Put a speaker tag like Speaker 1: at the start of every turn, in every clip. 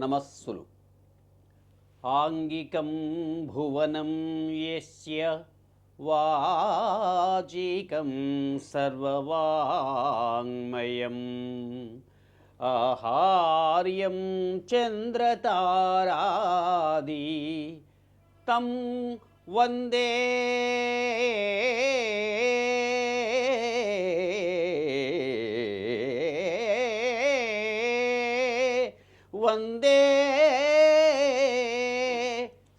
Speaker 1: నమస్సులు. ఆంగికం భువనం యస్య వాచీకం సర్వవాంగ్మయం ఆహార్యం చంద్రతారాది తం వందే వందే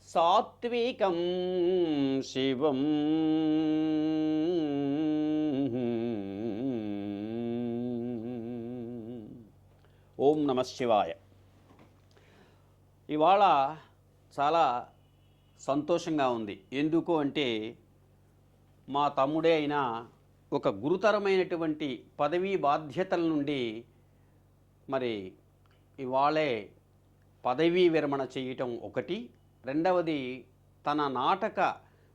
Speaker 1: సాత్వికం శివం. ఓం నమః శివాయ. ఇవాళ చాలా సంతోషంగా ఉంది. ఎందుకు అంటే మా తమ్ముడే అయినా ఒక గురుతరమైనటువంటి పదవీ బాధ్యతల నుండి మరి ఇవాళే పదవీ విరమణ చేయటం ఒకటి, రెండవది తన నాటక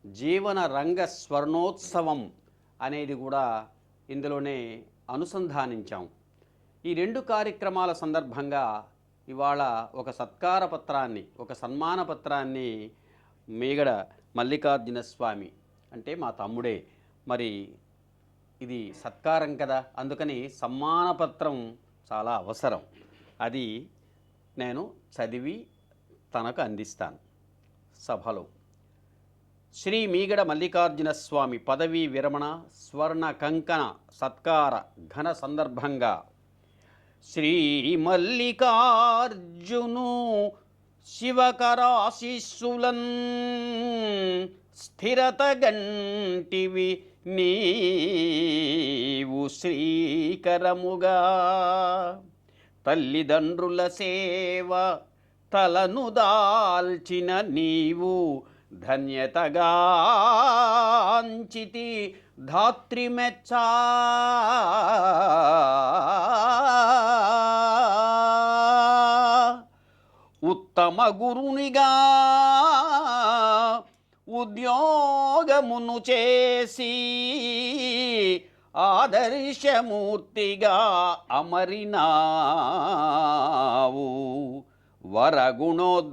Speaker 1: జీవన రంగ స్వర్ణోత్సవం అనేది కూడా ఇందులోనే అనుసంధానించాం. ఈ రెండు కార్యక్రమాల సందర్భంగా ఇవాళ ఒక సత్కార పత్రాన్ని, ఒక సన్మాన పత్రాన్ని మీగడ మల్లికార్జున స్వామి అంటే మా తమ్ముడే, మరి ఇది సత్కారం కదా, అందుకని సన్మాన పత్రం చాలా అవసరం. అది నేను చదివి తనకు అందిస్తాను సభలో. శ్రీ మీగడ మల్లికార్జున స్వామి పదవీ విరమణ స్వర్ణ కంకణ సత్కార ఘన సందర్భంగా శ్రీ మల్లికార్జును శివకరాశిస్సులన్ స్థిరత గంటివి నీవు శ్రీకరముగా తల్లిదండ్రుల సేవ తలను దాల్చిన నీవు ధన్యతగాంచితి ధాత్రిమెచ్చా. ఉత్తమ గురునిగా ఉద్యోగమును చేసి ఆదర్శమూర్తిగా అమరినావు. వరగుణోద్భాసియవు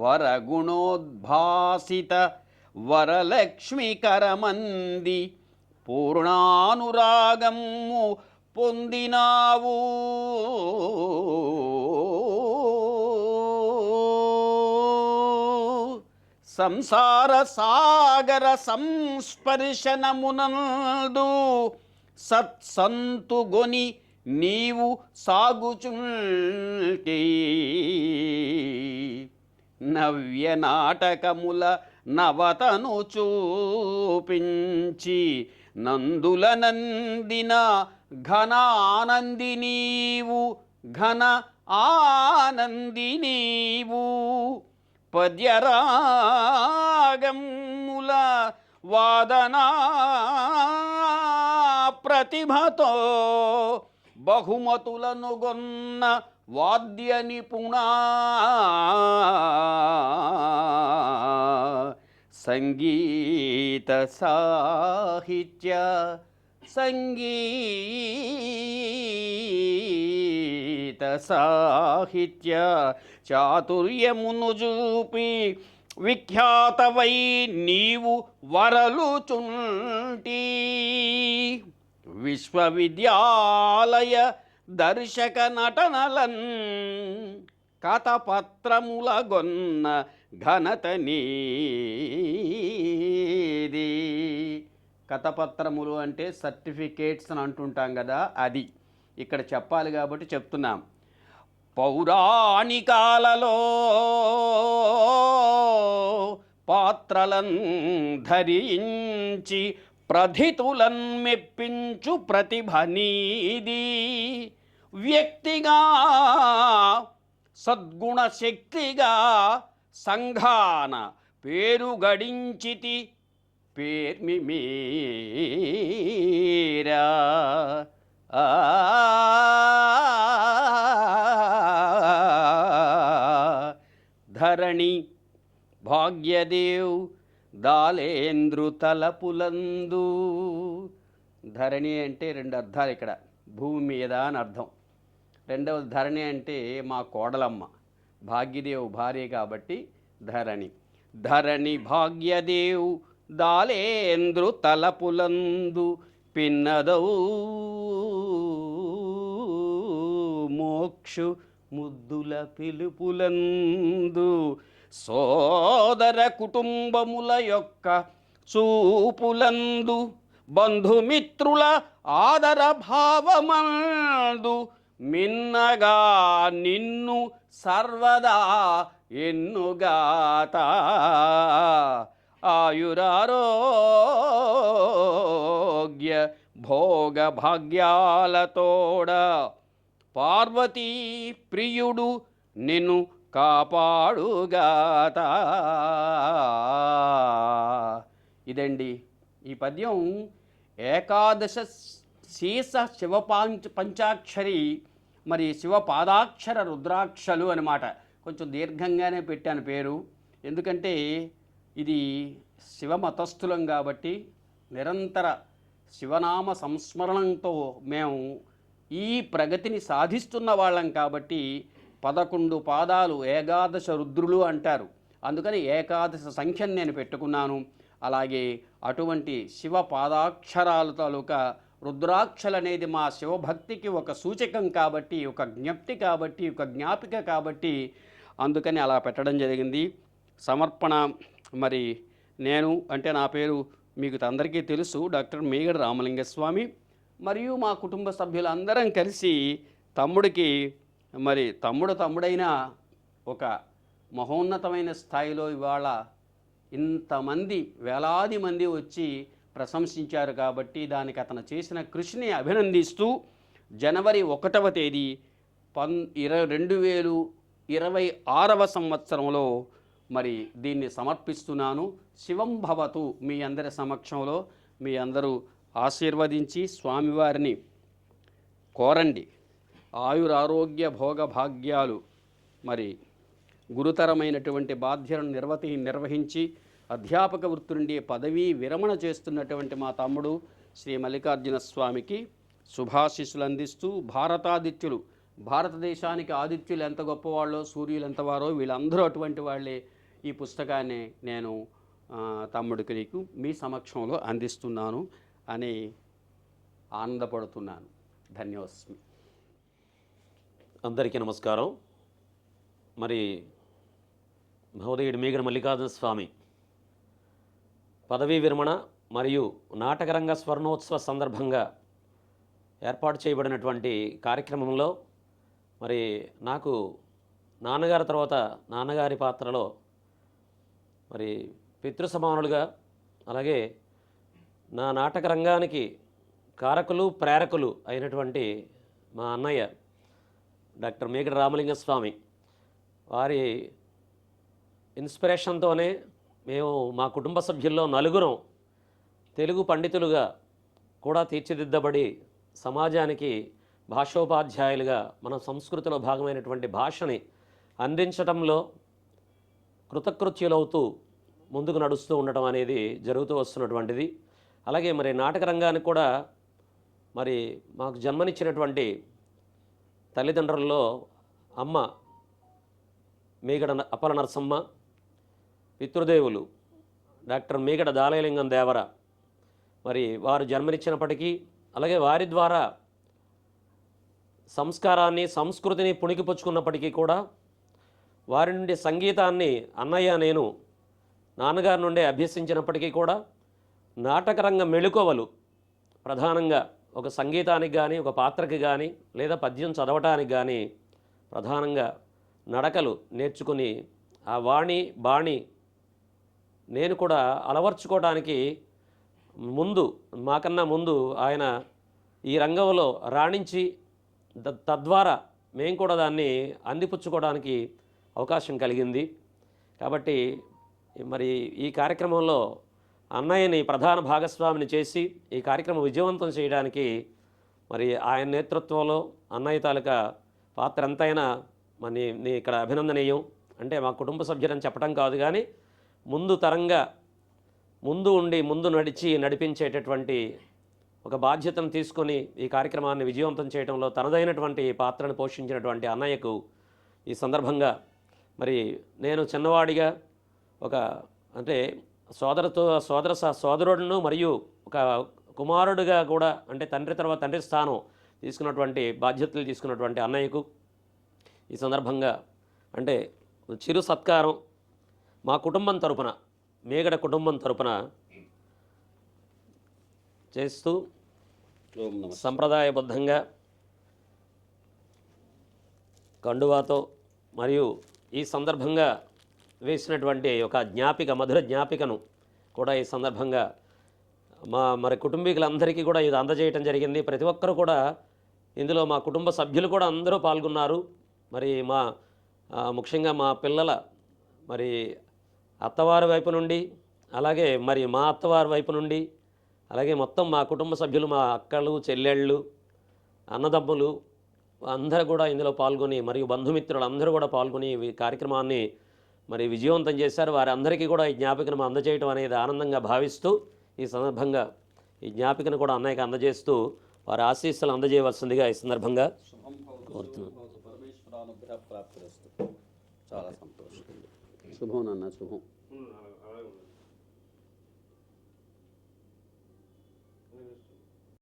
Speaker 1: వరగుణోద్భాసిత వరలక్ష్మికరమంది పూర్ణానురాగము పొందినావు. సంసార సాగర సంస్పర్శనమునందు సత్సంతుగొని నీవు సాగుచుంటే నవ్య నాటకముల నవతను చూపించి నందుల నందిన ఘన ఆనంది నీవు, ఘన ఆనంది నీవు. పద్యరాగముల వాదనా ప్రతిభతో బహుమతులను గొన్న వాద్య నిపుణా. సంగీత సాహిత్య సంగీత సాహిత్య చాతుర్యమును చూపి విఖ్యాతవై నీవు వరలుచుంటి. విశ్వవిద్యాలయ దర్శక నటనలన్ కథపత్రముల గొన్న ఘనత నీది. కథపత్రములు అంటే సర్టిఫికేట్స్ అని అంటుంటాం కదా, అది ఇక్కడ చెప్పాలి కాబట్టి చెప్తున్నాం. పౌరాణికాలలో పాత్రలను ధరించి ప్రథితులన్ మెప్పించు ప్రతిభ నీది. వ్యక్తిగా సద్గుణ శక్తిగా సంఘాన పేరు గడించితి పేర్మిమీరా. ధరణి భాగ్యదేవ్ దాలేంద్రు తలపులందు. ధరణి అంటే రెండు అర్థాలు ఇక్కడ, భూమి మీద అని అర్థం. రెండవది ధరణి అంటే మా కోడలమ్మ, భాగ్యదేవు భార్య కాబట్టి ధరణి. ధరణి భాగ్యదేవు దాలేంద్రు తలపులందు పిన్నదౌ మోక్షు ముద్దుల పిలుపులందు సోదర కుటుంబముల యొక్క చూపులందు బంధుమిత్రుల ఆదర భావమందు మిన్నగా నిన్ను సర్వదా ఎన్నుగాత ఆయురారోగ్య భోగ భాగ్యాలతోడ పార్వతీ ప్రియుడు నిన్ను కాపాడుగాత. ఇదండి ఈ పద్యం. ఏకాదశ శీస పంచాక్షరి, మరి శివపాదాక్షర రుద్రాక్షలు అన్నమాట. కొంచెం దీర్ఘంగానే పెట్టాను పేరు, ఎందుకంటే ఇది శివమతస్థులం కాబట్టి నిరంతర శివనామ సంస్మరణంతో మేము ఈ ప్రగతిని సాధిస్తున్న వాళ్ళం కాబట్టి 11 పాదాలు ఏకాదశ రుద్రులు అంటారు. అందుకని ఏకాదశ సంఖ్యను నేను పెట్టుకున్నాను. అలాగే అటువంటి శివ పాదాక్షరాల తాలూకా రుద్రాక్షలు అనేది మా శివభక్తికి ఒక సూచకం కాబట్టి, ఒక జ్ఞప్తి కాబట్టి, ఒక జ్ఞాపిక కాబట్టి అందుకని అలా పెట్టడం జరిగింది. సమర్పణ మరి నేను అంటే నా పేరు మీకు అందరికీ తెలుసు, డాక్టర్ మేగడ రామలింగస్వామి. మరియు మా కుటుంబ సభ్యులందరం కలిసి తమ్ముడికి మరి తమ్ముడైన ఒక మహోన్నతమైన స్థాయిలో ఇవాళ ఇంతమంది వేలాది మంది వచ్చి ప్రశంసించారు కాబట్టి దానికి అతను చేసిన కృషిని అభినందిస్తూ జనవరి 1వ తేదీ 2026వ సంవత్సరంలో మరి దీన్ని సమర్పిస్తున్నాను. శివం భవతు మీ అందరి సమక్షంలో మీ అందరూ ఆశీర్వదించి స్వామివారిని కోరండి. ఆయురారోగ్య భోగ భాగ్యాలు మరి గురుతరమైనటువంటి బాధ్యతను నిర్వహించి అధ్యాపక వృత్తి నుండి పదవీ విరమణ చేస్తున్నటువంటి మా తమ్ముడు శ్రీ మల్లికార్జున స్వామికి శుభాశీస్సులు అందిస్తూ భారతాదిత్యులు, భారతదేశానికి ఆదిత్యులు ఎంత గొప్పవాళ్ళో సూర్యులు ఎంతవారో వీళ్ళందరూ అటువంటి వాళ్ళే ఈ పుస్తకాన్ని నేను తమ్ముడికి నీకు మీ సమక్షంలో అందిస్తున్నాను అని ఆనందపడుతున్నాను. ధన్యోస్మి.
Speaker 2: అందరికీ నమస్కారం. మరి మహోదయుడు మేగడ మల్లికార్జున స్వామి పదవీ విరమణ మరియు నాటకరంగ స్వర్ణోత్సవ సందర్భంగా ఏర్పాటు చేయబడినటువంటి కార్యక్రమంలో మరి నాకు నాన్నగారి తర్వాత నాన్నగారి పాత్రలో మరి పితృ సమానులుగా, అలాగే నా నాటక రంగానికి కారకులు ప్రేరకులు అయినటువంటి మా అన్నయ్య డాక్టర్ మేగడ రామలింగస్వామి వారి ఇన్స్పిరేషన్తోనే మేము మా కుటుంబ సభ్యుల్లో నలుగురం తెలుగు పండితులుగా కూడా తీర్చిదిద్దబడి సమాజానికి భాషోపాధ్యాయులుగా మన సంస్కృతిలో భాగమైనటువంటి భాషని అందించటంలో కృతకృత్యులవుతూ ముందుకు నడుస్తూ ఉండటం అనేది జరుగుతూ వస్తున్నటువంటిది. అలాగే మరి నాటక రంగానికి కూడా మరి మాకు జన్మనిచ్చినటువంటి తల్లిదండ్రుల్లో అమ్మ మేగడ అప్పల నరసమ్మ, పితృదేవులు డాక్టర్ మేగడ దాలయలింగం దేవర, మరి వారు జన్మనిచ్చినప్పటికీ అలాగే వారి ద్వారా సంస్కారాన్ని సంస్కృతిని పుణికిపుచ్చుకున్నప్పటికీ కూడా వారి నుండి సంగీతాన్ని అన్నయ్య నేను నాన్నగారి నుండే అభ్యసించినప్పటికీ కూడా నాటకరంగ మెళుకువలు ప్రధానంగా ఒక సంగీతానికి కానీ ఒక పాత్రకి కానీ లేదా పద్యం చదవటానికి కానీ ప్రధానంగా నడకలు నేర్చుకుని ఆ వాణి బాణి నేను కూడా అలవర్చుకోవడానికి మాకన్నా ముందు ఆయన ఈ రంగంలో రాణించి తద్వారా మేము కూడా దాన్ని అందిపుచ్చుకోవడానికి అవకాశం కలిగింది. కాబట్టి మరి ఈ కార్యక్రమంలో అన్నయ్యని ప్రధాన భాగస్వామిని చేసి ఈ కార్యక్రమం విజయవంతం చేయడానికి మరి ఆయన నేతృత్వంలో అన్నయ్య తాలూకా పాత్ర ఎంతైనా మరి ఇక్కడ అభినందనీయం. అంటే మా కుటుంబ సభ్యులని చెప్పడం కాదు, కానీ ముందు తరంగా ముందు ఉండి ముందు నడిపించేటటువంటి ఒక బాధ్యతను తీసుకొని ఈ కార్యక్రమాన్ని విజయవంతం చేయడంలో తనదైనటువంటి పాత్రను పోషించినటువంటి అన్నయ్యకు ఈ సందర్భంగా మరి నేను చిన్నవాడిగా ఒక అంటే సోదరుడును మరియు ఒక కుమారుడిగా కూడా అంటే తండ్రి తర్వాత తండ్రి స్థానం తీసుకున్నటువంటి బాధ్యతలు తీసుకున్నటువంటి అన్నయ్యకు ఈ సందర్భంగా అంటే చిరు సత్కారం మా కుటుంబం తరపున మేగడ కుటుంబం తరపున చేస్తూ సంప్రదాయబద్ధంగా కండువాతో మరియు ఈ సందర్భంగా వేసినటువంటి ఒక జ్ఞాపిక మధుర జ్ఞాపికను కూడా ఈ సందర్భంగా మరి కుటుంబీకులందరికీ కూడా ఇది అందజేయటం జరిగింది. ప్రతి ఒక్కరు కూడా ఇందులో మా కుటుంబ సభ్యులు కూడా అందరూ పాల్గొన్నారు. మరి ముఖ్యంగా మా పిల్లల మరి అత్తవారి వైపు నుండి అలాగే మరి మా అత్తవారి వైపు నుండి అలాగే మొత్తం మా కుటుంబ సభ్యులు మా అక్కలు చెల్లెళ్ళు అన్నదమ్ములు అందరూ కూడా ఇందులో పాల్గొని మరియు బంధుమిత్రులు అందరూ కూడా పాల్గొని ఈ కార్యక్రమాన్ని మరి విజయవంతం చేశారు. వారందరికీ కూడా ఈ జ్ఞాపికను అందజేయడం అనేది ఆనందంగా భావిస్తూ ఈ సందర్భంగా ఈ జ్ఞాపికను కూడా అన్నయ్యకి అందజేస్తూ వారి ఆశీస్సులు అందజేయవలసిందిగా ఈ సందర్భంగా కోరుతున్నాను.
Speaker 1: చాలా సంతోషం. శుభం నాన్న, శుభం.